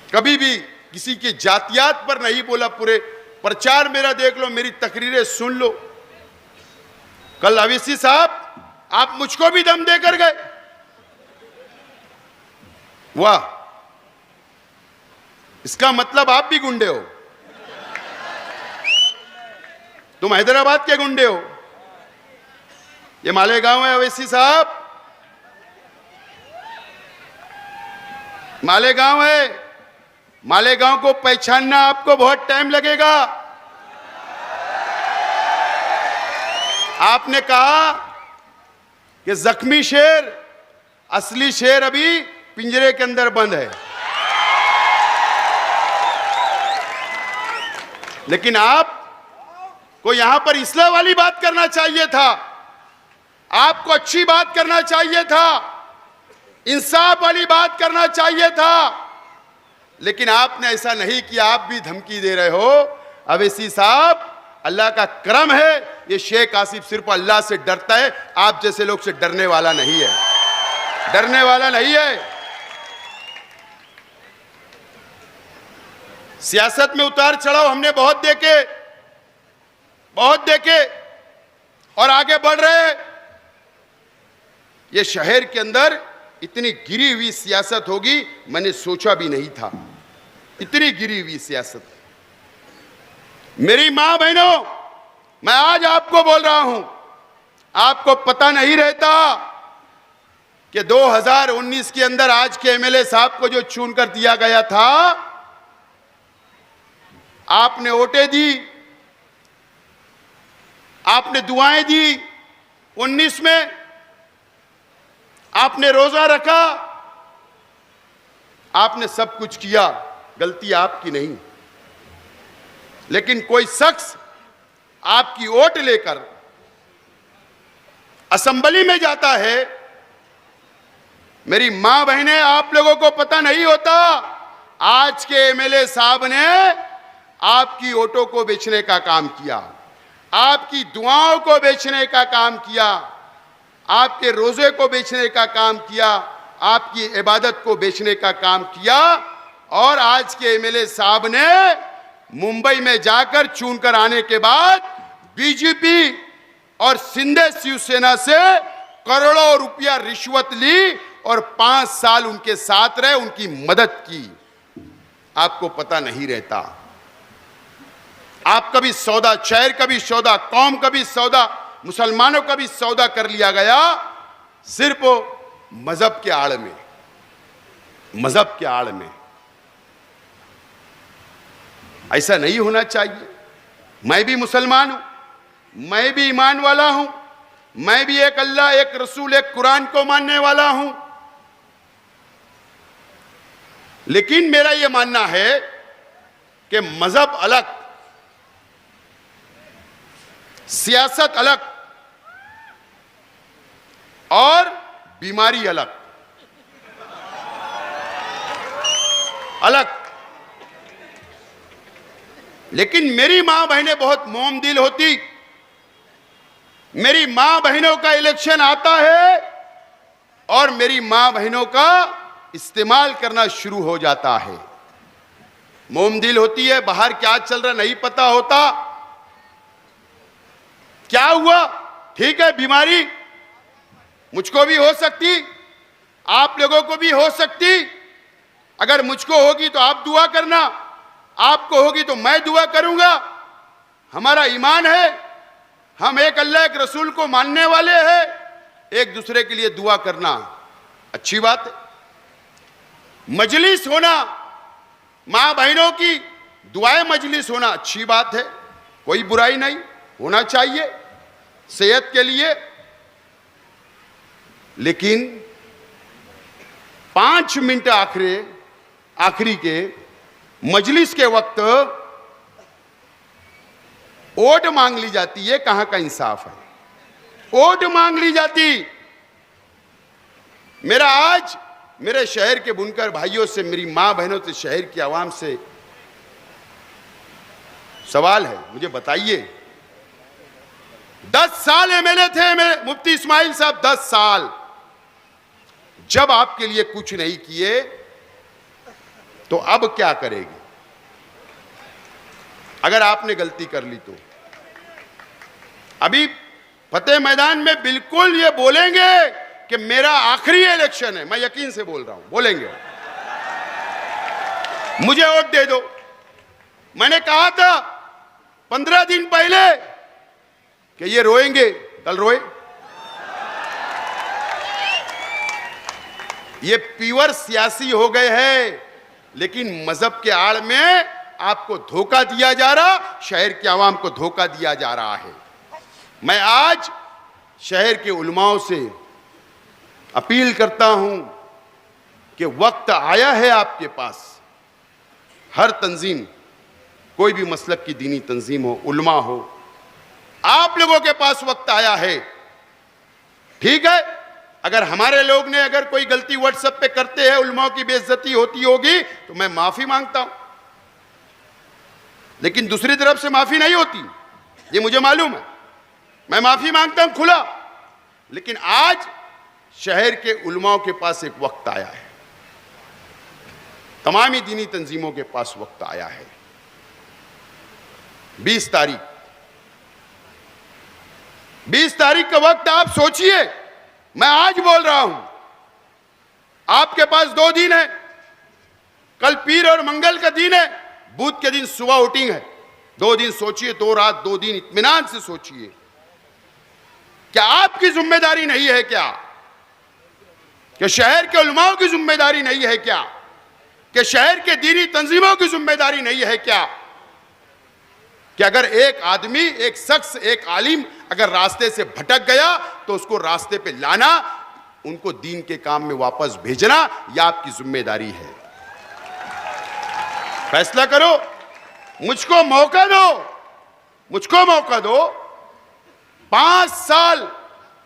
कभी भी किसी के जातियात पर नहीं बोला। पूरे प्रचार मेरा देख लो, मेरी तकरीरें सुन लो। कल अवैसी साहब आप मुझको भी दम देकर गए, वाह, इसका मतलब आप भी गुंडे हो। तुम हैदराबाद के गुंडे हो। ये मालेगांव है अवैसी साहब, मालेगांव है। मालेगांव को पहचानना आपको बहुत टाइम लगेगा। आपने कहा कि जख्मी शेर, असली शेर अभी पिंजरे के अंदर बंद है, लेकिन आप को यहां पर इस्लाह वाली बात करना चाहिए था, आपको अच्छी बात करना चाहिए था, इंसाफ वाली बात करना चाहिए था, लेकिन आपने ऐसा नहीं किया। आप भी धमकी दे रहे हो। अवैसी साहब, अल्लाह का करम है, ये शेख आसिफ सिर्फ अल्लाह से डरता है, आप जैसे लोग से डरने वाला नहीं है, डरने वाला नहीं है। सियासत में उतार चढ़ाव हमने बहुत देखे और आगे बढ़ रहे हैं। ये शहर के अंदर इतनी गिरी हुई सियासत होगी, मैंने सोचा भी नहीं था, इतनी गिरी हुई सियासत। मेरी मां बहनों, मैं आज आपको बोल रहा हूं, आपको पता नहीं रहता कि 2019 के अंदर आज के एमएलए साहब को जो चुनकर दिया गया था, आपने वोटें दी, आपने दुआएं दी। 19 में आपने रोजा रखा, आपने सब कुछ किया, गलती आपकी नहीं, लेकिन कोई शख्स आपकी वोट लेकर असेंबली में जाता है। मेरी मां बहनें, आप लोगों को पता नहीं होता, आज के एमएलए साहब ने आपकी वोटों को बेचने का काम किया, आपकी दुआओं को बेचने का काम किया, आपके रोजे को बेचने का काम किया, आपकी इबादत को बेचने का काम किया। और आज के एमएलए साहब ने मुंबई में जाकर चुनकर आने के बाद बीजेपी और शिंदे शिवसेना से करोड़ों रुपया रिश्वत ली और 5 साल उनके साथ रहे, उनकी मदद की। आपको पता नहीं रहता। आप कभी सौदा, शहर का भी सौदा, कौम का भी सौदा, मुसलमानों का भी सौदा कर लिया गया, सिर्फ मजहब के आड़ में, मजहब के आड़ में। ऐसा नहीं होना चाहिए। मैं भी मुसलमान हूं, मैं भी ईमान वाला हूं, मैं भी एक अल्लाह, एक रसूल, एक कुरान को मानने वाला हूं, लेकिन मेरा यह मानना है कि मजहब अलग, सियासत अलग और बीमारी अलग, अलग। लेकिन मेरी मां बहनें बहुत मोम दिल होती। मेरी मां बहनों का इलेक्शन आता है और मेरी मां बहनों का इस्तेमाल करना शुरू हो जाता है। मोम दिल होती है, बाहर क्या चल रहा नहीं पता होता। क्या हुआ? ठीक है, बीमारी मुझको भी हो सकती, आप लोगों को भी हो सकती। अगर मुझको होगी तो आप दुआ करना, आपको होगी तो मैं दुआ करूंगा। हमारा ईमान है, हम एक अल्लाह, एक रसूल को मानने वाले हैं। एक दूसरे के लिए दुआ करना अच्छी बात है। मजलिस होना, मां बहनों की दुआएं मजलिस होना अच्छी बात है, कोई बुराई नहीं, होना चाहिए सेहत के लिए। लेकिन 5 मिनट आखिरी के मजलिस के वक्त वोट मांग ली जाती है। कहां का इंसाफ है? वोट मांग ली जाती। मेरा आज मेरे शहर के बुनकर भाइयों से, मेरी मां बहनों से, शहर की आवाम से सवाल है, मुझे बताइए, 10 साल एमएलए थे मेरे मुफ्ती इस्माइल साहब, 10 साल जब आपके लिए कुछ नहीं किए तो अब क्या करेगी? अगर आपने गलती कर ली तो अभी फतेह मैदान में बिल्कुल ये बोलेंगे कि मेरा आखिरी इलेक्शन है। मैं यकीन से बोल रहा हूं, बोलेंगे मुझे वोट दे दो। मैंने कहा था 15 दिन पहले कि ये रोएंगे, कल रोए। ये पीवर सियासी हो गए हैं, लेकिन मजहब के आड़ में आपको धोखा दिया जा रहा, शहर के आवाम को धोखा दिया जा रहा है। मैं आज शहर के उलमाओं से अपील करता हूं कि वक्त आया है आपके पास, हर तंजीम, कोई भी मसलक की दीनी तंजीम हो, उलमा हो, आप लोगों के पास वक्त आया है। ठीक है, अगर हमारे लोग ने अगर कोई गलती व्हाट्सएप पे करते हैं, उलमाओं की बेइज्जती होती होगी तो मैं माफी मांगता हूं, लेकिन दूसरी तरफ से माफी नहीं होती, ये मुझे मालूम है। मैं माफी मांगता हूं खुला, लेकिन आज शहर के उलमाओं के पास एक वक्त आया है, तमामी दीनी तंजीमों के पास वक्त आया है। 20 तारीख का वक्त आप सोचिए। मैं आज बोल रहा हूं, आपके पास 2 दिन है, कल पीर और मंगल का दिन है, बुध के दिन सुबह वोटिंग है। 2 दिन सोचिए, 2 रात 2 दिन इत्मीनान से सोचिए। क्या आपकी जिम्मेदारी नहीं है क्या? कि शहर के उलमाओं की जिम्मेदारी नहीं है क्या? कि शहर के दीनी तंजीमों की जिम्मेदारी नहीं है क्या? कि अगर एक आदमी, एक शख्स, एक आलिम अगर रास्ते से भटक गया तो उसको रास्ते पे लाना, उनको दीन के काम में वापस भेजना, यह आपकी जिम्मेदारी है। फैसला करो, मुझको मौका दो, मुझको मौका दो। 5 साल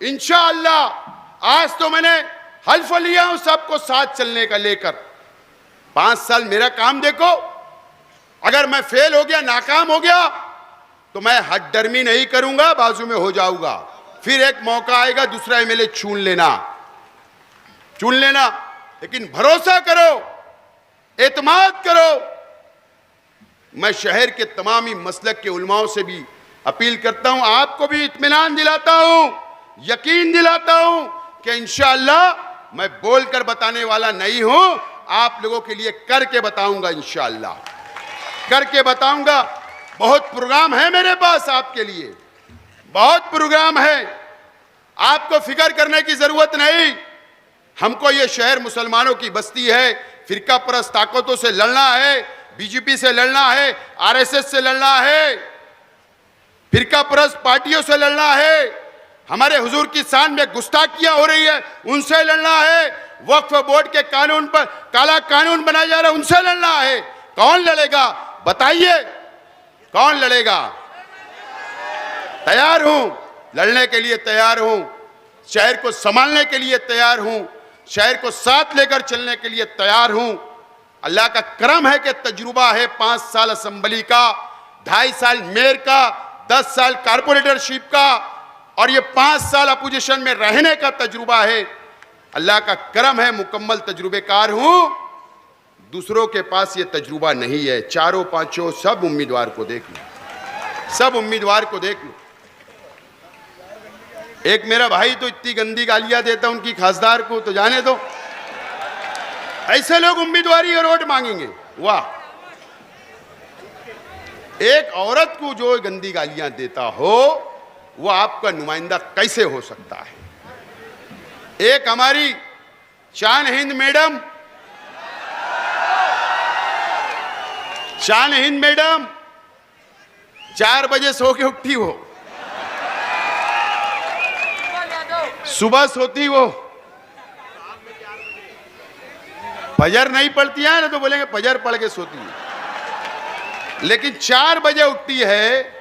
इंशाअल्लाह, आज तो मैंने हल्फ लिया हूं सबको साथ चलने का लेकर। 5 साल मेरा काम देखो, अगर मैं फेल हो गया, नाकाम हो गया, तो मैं हठधर्मी नहीं करूंगा, बाजू में हो जाऊंगा। फिर एक मौका आएगा, दूसरा एमएलए चुन लेना। लेकिन भरोसा करो, एतमाद करो। मैं शहर के तमामी मसलक के उलमाओं से भी अपील करता हूं, आपको भी इत्मीनान दिलाता हूं, यकीन दिलाता हूं कि इंशाअल्लाह मैं बोलकर बताने वाला नहीं हूं, आप लोगों के लिए करके बताऊंगा, इंशाअल्लाह करके बताऊंगा। बहुत प्रोग्राम है मेरे पास आपके लिए, बहुत प्रोग्राम है, आपको फिक्र करने की जरूरत नहीं। हमको ये शहर मुसलमानों की बस्ती है, फिरका परस्त ताकतों से लड़ना है, बीजेपी से लड़ना है, आरएसएस से लड़ना है, फिरका परस्त पार्टियों से लड़ना है, हमारे हुजूर की शान में गुस्ताखियां हो रही है उनसे लड़ना है, वक्फ बोर्ड के कानून पर काला कानून बनाया जा रहा है उनसे लड़ना है। कौन लड़ेगा बताइए, कौन लड़ेगा? तैयार हूं, लड़ने के लिए तैयार हूं, शहर को संभालने के लिए तैयार हूं, शहर को साथ लेकर चलने के लिए तैयार हूं। अल्लाह का करम है कि तजुर्बा है 5 साल असेंबली का, 2.5 साल मेयर का, 10 साल कारपोरेटरशिप का, और ये 5 साल अपोजिशन में रहने का तजुर्बा है। अल्लाह का करम है, मुकम्मल तजुर्बेकार हूं। दूसरों के पास ये तजुर्बा नहीं है। 4-5 सब उम्मीदवार को देख लो, सब उम्मीदवार को देख लो। एक मेरा भाई तो इतनी गंदी गालियां देता उनकी खासदार को, तो जाने दो। ऐसे लोग उम्मीदवारी और वोट मांगेंगे, वाह। एक औरत को जो गंदी गालियां देता हो वो आपका नुमाइंदा कैसे हो सकता है? एक हमारी शान हिंद मैडम, शान हिंद मैडम 4 बजे सो के उठती हो, सुबह सोती वो, फजर नहीं पढ़ती है ना तो बोलेंगे फजर पढ़ के सोती है, लेकिन 4 बजे उठती है।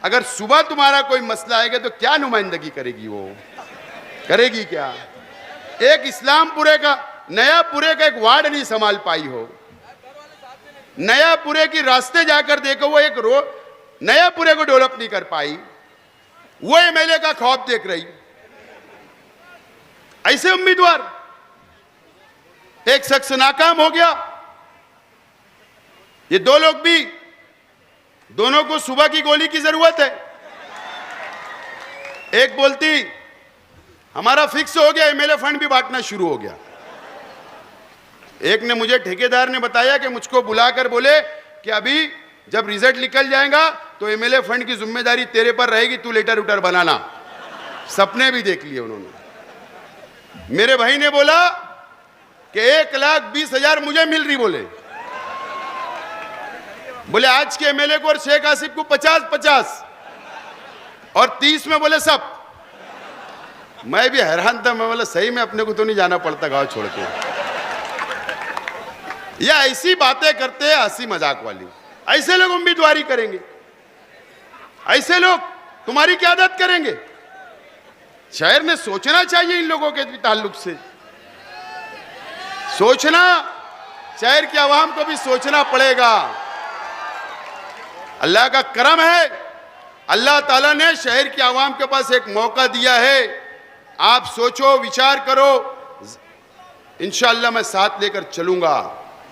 अगर सुबह तुम्हारा कोई मसला आएगा तो क्या नुमाइंदगी करेगी? वो करेगी क्या? एक इस्लामपुरे का, नयापुरे का एक वार्ड नहीं संभाल पाई हो, नयापुरे की रास्ते जाकर देखो, वो एक रोड नयापुरे को डेवलप नहीं कर पाई, वो एमएलए का खौफ देख रही। ऐसे उम्मीदवार एक शख्स नाकाम हो गया। ये दो लोग भी, दोनों को सुबह की गोली की जरूरत है। एक बोलती हमारा फिक्स हो गया, एमएलए फंड भी बांटना शुरू हो गया। एक ने मुझे, ठेकेदार ने बताया कि मुझको बुलाकर बोले कि अभी जब रिजल्ट निकल जाएगा तो एमएलए फंड की जिम्मेदारी तेरे पर रहेगी, तू लेटर उटर बनाना। सपने भी देख लिए उन्होंने। मेरे भाई ने बोला कि 1,20,000 मुझे मिल रही। बोले आज के एमएलए को और शेख आसिफ को 50-50 और 30 में बोले सब। मैं भी हैरान था। मैं बोला सही में अपने को तो नहीं जाना पड़ता गांव छोड़ के। या ऐसी बातें करते हैं हंसी मजाक वाली। ऐसे लोग उम्मीदवारी करेंगे, ऐसे लोग तुम्हारी क्यादत करेंगे। शहर ने सोचना चाहिए इन लोगों के ताल्लुक से, सोचना, शहर की आवाम को भी सोचना पड़ेगा। अल्लाह का करम है, अल्लाह ताला ने शहर की आवाम के पास एक मौका दिया है। आप सोचो, विचार करो, इंशाअल्लाह मैं साथ लेकर चलूंगा।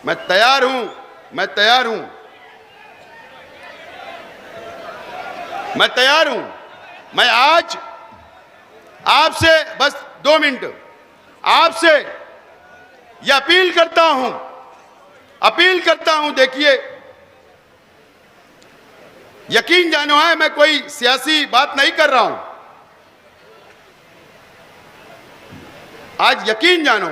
मैं तैयार हूं, मैं तैयार हूं, मैं तैयार हूं। मैं आज आपसे बस 2 मिनट आपसे यह अपील करता हूं। देखिए, यकीन जानो है, मैं कोई सियासी बात नहीं कर रहा हूं। आज यकीन जानो,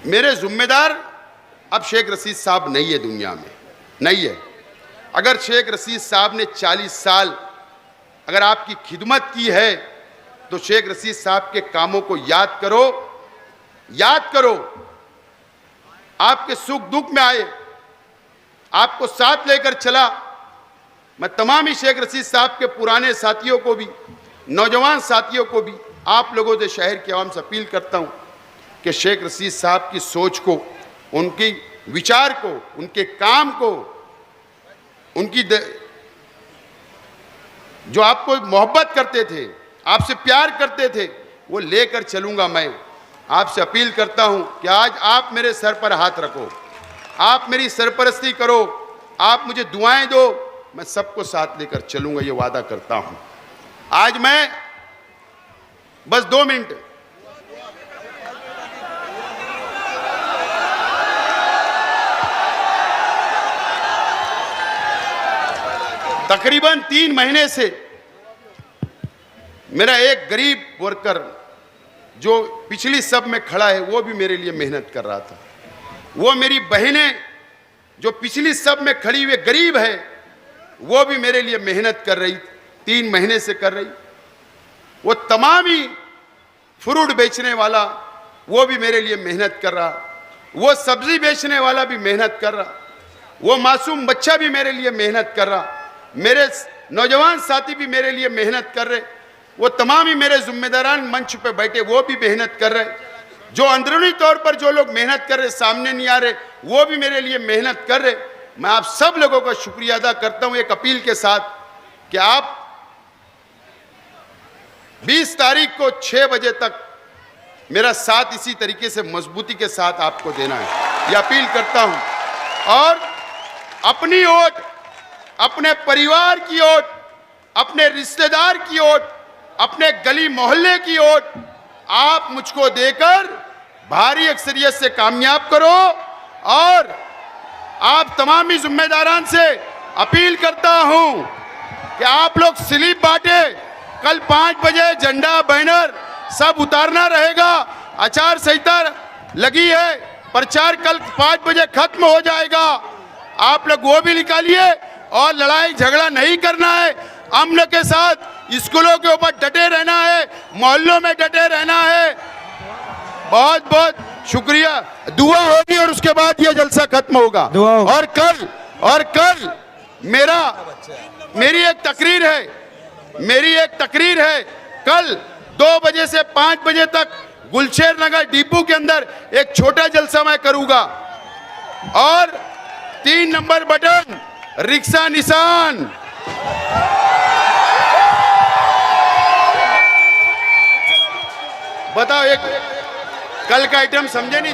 मेरे जिम्मेदार अब शेख रशीद साहब नहीं है, दुनिया में नहीं है। अगर शेख रशीद साहब ने 40 साल अगर आपकी खिदमत की है तो शेख रशीद साहब के कामों को याद करो, याद करो। आपके सुख दुख में आए, आपको साथ लेकर चला। मैं तमाम ही शेख रशीद साहब के पुराने साथियों को भी, नौजवान साथियों को भी, आप लोगों से, शहर के आवाम से अपील करता हूं कि शेख रशीद साहब की सोच को, उनकी विचार को, उनके काम को, उनकी जो आपको मोहब्बत करते थे, आपसे प्यार करते थे, वो लेकर चलूंगा। मैं आपसे अपील करता हूं कि आज आप मेरे सर पर हाथ रखो, आप मेरी सरपरस्ती करो, आप मुझे दुआएं दो, मैं सबको साथ लेकर चलूंगा, ये वादा करता हूं। आज मैं बस 2 मिनट तकरीबन 3 महीने से मेरा एक गरीब वर्कर जो पिछली सब में खड़ा है, वो भी मेरे लिए मेहनत कर रहा था। वो मेरी बहनें जो पिछली सब में खड़ी हुई गरीब है, वो भी मेरे लिए मेहनत कर रही, 3 महीने से कर रही। वो तमाम ही फ्रूट बेचने वाला, वो भी मेरे लिए मेहनत कर रहा। वो सब्जी बेचने वाला भी मेहनत कर रहा। वो मासूम बच्चा भी मेरे लिए मेहनत कर रहा। मेरे नौजवान साथी भी मेरे लिए मेहनत कर रहे। वो तमाम ही मेरे जिम्मेदारान मंच पे बैठे, वो भी मेहनत कर रहे। जो अंदरूनी तौर पर जो लोग मेहनत कर रहे, सामने नहीं आ रहे, वो भी मेरे लिए मेहनत कर रहे। मैं आप सब लोगों का शुक्रिया अदा करता हूं एक अपील के साथ कि आप 20 तारीख को 6 बजे तक मेरा साथ इसी तरीके से मजबूती के साथ आपको देना है, ये अपील करता हूं। और अपनी ओट, अपने परिवार की ओट, अपने रिश्तेदार की ओट, अपने गली मोहल्ले की ओट आप मुझको देकर भारी अक्सरियत से कामयाब करो। और आप तमाम ही जिम्मेदारान से अपील करता हूं कि आप लोग स्लिप बांटे। कल 5 बजे झंडा, बैनर सब उतारना रहेगा। आचार संहिता लगी है, प्रचार कल 5 बजे खत्म हो जाएगा। आप लोग वो भी निकालिए और लड़ाई झगड़ा नहीं करना है। अमन के साथ स्कूलों के ऊपर डटे रहना है, मोहल्लों में डटे रहना है। बहुत बहुत शुक्रिया। दुआ होगी और उसके बाद ये जलसा खत्म होगा। और कल मेरी एक तकरीर है। कल 2 बजे से 5 बजे तक गुलशेर नगर डिपो के अंदर एक छोटा जलसा मैं करूंगा। और 3 नंबर बटन रिक्शा निशान, बताओ, एक कल का आइटम समझे नहीं?